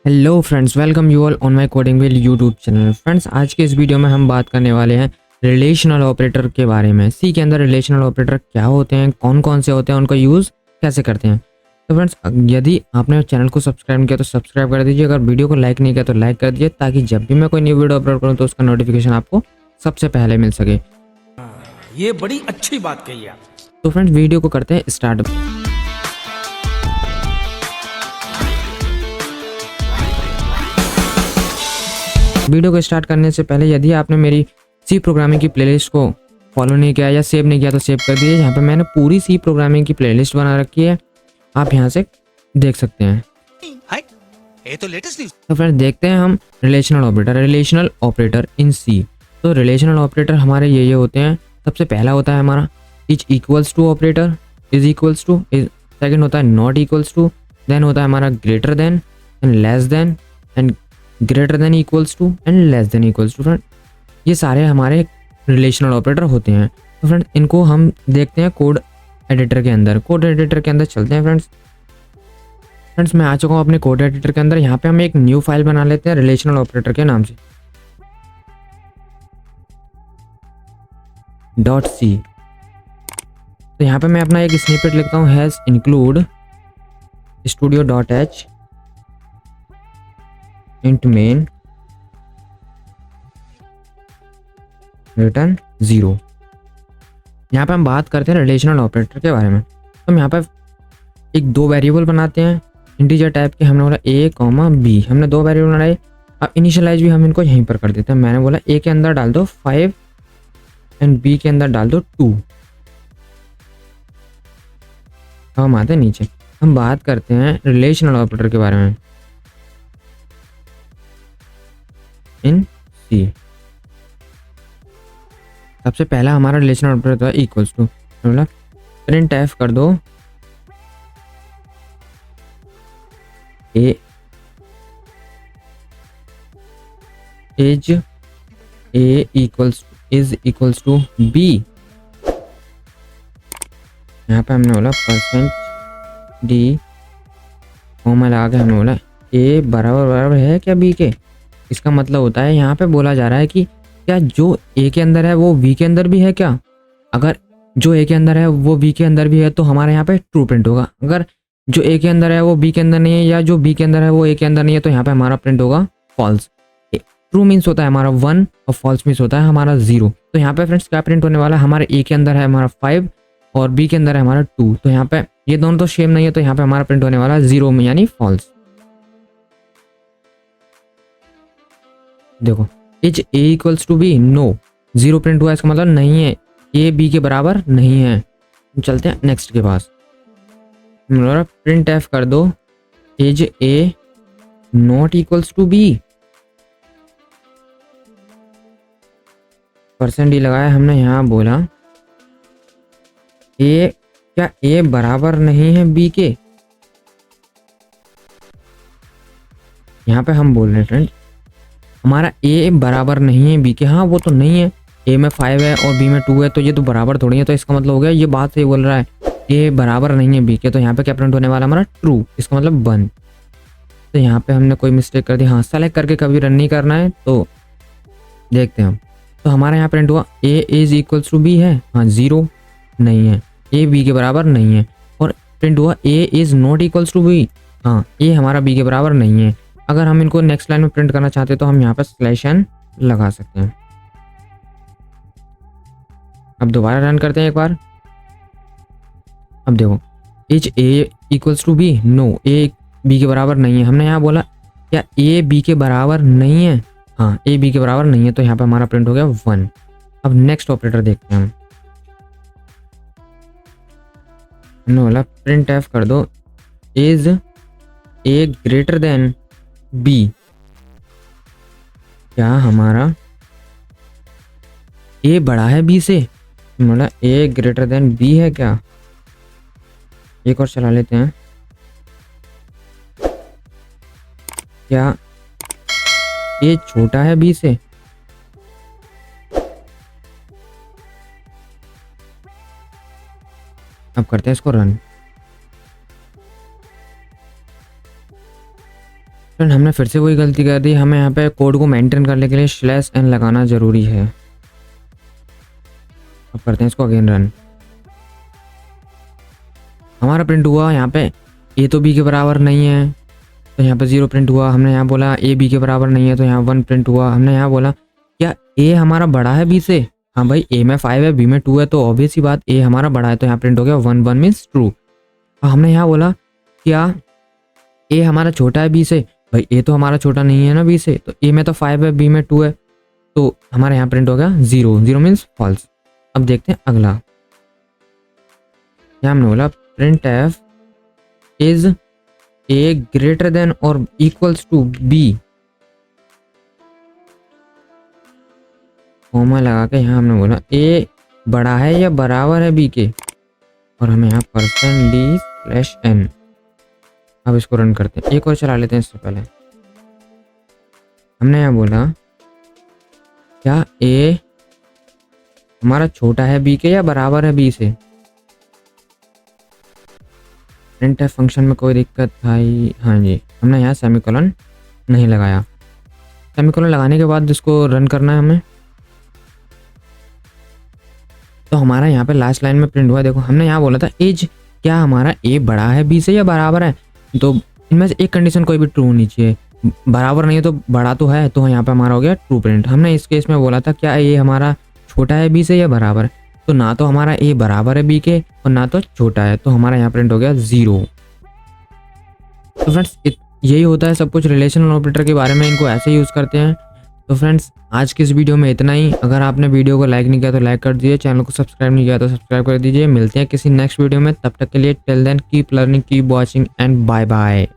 Hello friends, welcome you all on my coding will YouTube channel. Friends, आज के इस video में हम बात करने वाले हैं रिलेशनल ऑपरेटर के बारे में। सी के अंदर रिलेशनल ऑपरेटर क्या होते हैं, कौन कौन से होते हैं, उनका यूज़ कैसे करते हैं। तो फ्रेंड्स, यदि आपने चैनल को सब्सक्राइब नहीं किया तो सब्सक्राइब कर दीजिए। अगर वीडियो को लाइक नहीं किया तो लाइक कर दीजिए, ताकि जब भी मैं कोई न्यू वीडियो अपलोड करूँ तो उसका नोटिफिकेशन आपको सबसे पहले मिल सके। ये बड़ी अच्छी बात कही आप। तो फ्रेंड्स, वीडियो को करते हैं स्टार्ट। वीडियो को स्टार्ट करने से पहले यदि आपने मेरी सी प्रोग्रामिंग की प्लेलिस्ट को फॉलो नहीं किया या सेव नहीं किया तो सेव कर दीजिए। यहाँ पे मैंने पूरी सी प्रोग्रामिंग की प्लेलिस्ट बना रखी है, आप यहाँ से देख सकते हैं। ये तो लेटेस्ट न्यूज़। तो फ्रेंड्स, देखते हैं हम रिलेशनल ऑपरेटर इन सी। तो रिलेशनल ऑपरेटर हमारे ये होते हैं। सबसे पहला होता है हमारा is equals to operator, is equals to. Second होता है नॉट इक्वल्स टू। देन होता है हमारा greater than and less than and greater than equals to and less than equals to. Friend, ये सारे हमारे रिलेशनल ऑपरेटर होते हैं। तो फ्रेंड, इनको हम देखते हैं कोड एडिटर के अंदर। कोड एडिटर के अंदर चलते हैं फ्रेंड्स, मैं आ चुका हूँ अपने कोड एडिटर के अंदर। यहाँ पे हम एक न्यू फाइल बना लेते हैं रिलेशनल ऑपरेटर के नाम से .c। तो यहाँ पे मैं अपना एक स्निपेट लिखता हूँ, has include studio.h int main return 0। यहाँ पे हम बात करते हैं रिलेशनल ऑपरेटर के बारे में। तो हम यहाँ पे एक दो वेरिएबल बनाते हैं इंटीजर टाइप के। हमने बोला a, b, हमने दो वेरिएबल बनाए। अब इनिशियलाइज भी हम इनको यहीं पर कर देते हैं। मैंने बोला a के अंदर डाल दो 5 एंड b के अंदर डाल दो 2। अब हम आते हैं नीचे, हम बात करते हैं रिलेशनल ऑपरेटर के बारे में इन सी। सबसे पहला हमारा रिलेशनल ऑपरेटर है इक्वल्स टू। मतलब प्रिंट एफ कर दो A is A is equals to B. यहाँ पे हमने बोला %d कॉमा लगा के हमने बोला ए बराबर बराबर है क्या बी के। इसका मतलब होता है यहाँ पे बोला जा रहा है कि क्या जो ए के अंदर है वो बी के अंदर भी है क्या। अगर जो ए के अंदर है वो बी के अंदर भी है तो हमारे यहाँ पे ट्रू प्रिंट होगा। अगर जो ए के अंदर है वो बी के अंदर नहीं है या जो बी के अंदर है वो ए के अंदर नहीं है तो यहाँ पे हमारा प्रिंट होगा फॉल्स। ट्रू मीन्स होता है हमारा 1 और फॉल्स मीन्स होता है हमारा 0। तो यहाँ पे फ्रेंड्स क्या प्रिंट होने वाला है, हमारे ए के अंदर है हमारा 5 और बी के अंदर है हमारा 2। तो यहाँ पे ये दोनों तो सेम नहीं है, तो यहाँ पे हमारा प्रिंट होने वाला है 0 में यानी फॉल्स। देखो, is a equals to b, no, 0 print हुआ, इसका मतलब नहीं है, ए बी के बराबर नहीं है। चलते हैं नेक्स्ट के पास। प्रिंट एफ कर दो is a not equals to b. %d लगाया हमने, यहाँ बोला ए क्या ए बराबर नहीं है बी के। यहाँ पे हम बोल रहे हैं फ्रेंड हमारा ए बराबर नहीं है बी के। हाँ, वो तो नहीं है, ए में 5 है और बी में 2 है, तो ये तो बराबर थोड़ी है। तो इसका मतलब हो गया ये बात सही बोल रहा है, ए बराबर नहीं है बी के। तो यहाँ पे क्या प्रिंट होने वाला हमारा ट्रू, इसका मतलब 1। तो यहाँ पे हमने कोई मिस्टेक कर दी। हाँ, सेलेक्ट करके कभी रन नहीं करना है। तो देखते हैं हम, तो हमारा यहाँ प्रिंट हुआ A is equals to B है। हाँ, 0 नहीं है, ए बी के बराबर नहीं है। और प्रिंट हुआ A is not equals to B. हाँ, ए हमारा बी के बराबर नहीं है। अगर हम इनको नेक्स्ट लाइन में प्रिंट करना चाहते हैं तो हम यहाँ पर /n लगा सकते हैं। अब दोबारा रन करते हैं एक बार। अब देखो, is a equals to b, no, a b के बराबर नहीं है। हमने यहाँ बोला क्या ए बी के बराबर नहीं है। हाँ, ए बी के बराबर नहीं है, तो यहाँ पे हमारा प्रिंट हो गया 1। अब नेक्स्ट ऑपरेटर देखते हैं हम। हमने बोला प्रिंट एफ कर दो is a greater than b. क्या हमारा ए बड़ा है बी से। बोला ए ग्रेटर देन बी है क्या। एक और चला लेते हैं, क्या ए छोटा है बी से। अब करते हैं इसको रन। फ्रेंड हमने फिर से वही गलती कर दी, हमें यहाँ पे कोड को मेंटेन करने के लिए /n लगाना ज़रूरी है। अब करते हैं इसको अगेन रन। हमारा प्रिंट हुआ यहाँ पे ए तो बी के बराबर नहीं है, तो यहाँ पे 0 प्रिंट हुआ। हमने यहाँ बोला ए बी के बराबर नहीं है, तो यहाँ 1 प्रिंट हुआ। हमने यहाँ बोला क्या ए हमारा बड़ा है बी से, हाँ भाई ए में 5 है बी में 2 है, तो ऑब्वियस ही बात ए हमारा बड़ा है, तो यहाँ प्रिंट हो गया 1 1 मीन्स ट्रू। हमने यहाँ बोला क्या ए हमारा छोटा है बी से, भाई ए तो हमारा छोटा नहीं है ना बी से, तो ए में तो 5 है बी में 2 है, तो हमारे यहाँ प्रिंट हो गया 0 0 मीन्स फॉल्स। अब देखते हैं अगला। यहाँ हमने बोला print F is a greater then और इक्वल्स टू बी, कॉमा लगा के यहाँ हमने बोला ए बड़ा है या बराबर है बी के, और हमें यहाँ %d/n। अब इसको रन करते हैं, एक और चला लेते हैं इससे पहले। हमने यहाँ बोला क्या ए हमारा छोटा है बी के या बराबर है बी से। प्रिंट एफ फंक्शन में कोई दिक्कत आई, हाँ जी, हमने यहाँ सेमीकोलन नहीं लगाया। सेमीकोलन लगाने के बाद इसको रन करना है हमें, तो हमारा यहाँ पे लास्ट लाइन में प्रिंट हुआ। देखो हमने यहाँ बोला था एज क्या हमारा ए बड़ा है बी से या बराबर है, तो इनमें से एक कंडीशन कोई भी ट्रू होनी चाहिए, बराबर नहीं है तो बड़ा तो है, तो यहाँ पे हमारा हो गया ट्रू प्रिंट। हमने इस केस में बोला था क्या ए हमारा छोटा है बी से या बराबर, तो ना तो हमारा ए बराबर है बी के और ना तो छोटा है, तो हमारा यहाँ प्रिंट हो गया 0। तो फ्रेंड्स यही होता है सब कुछ रिलेशनल ऑपरेटर के बारे में, इनको ऐसे यूज़ करते हैं। तो फ्रेंड्स आज की इस वीडियो में इतना ही। अगर आपने वीडियो को लाइक नहीं किया तो लाइक कर दीजिए, चैनल को सब्सक्राइब नहीं किया तो सब्सक्राइब कर दीजिए। मिलते हैं किसी नेक्स्ट वीडियो में, तब तक के लिए till then keep learning, keep watching and bye bye.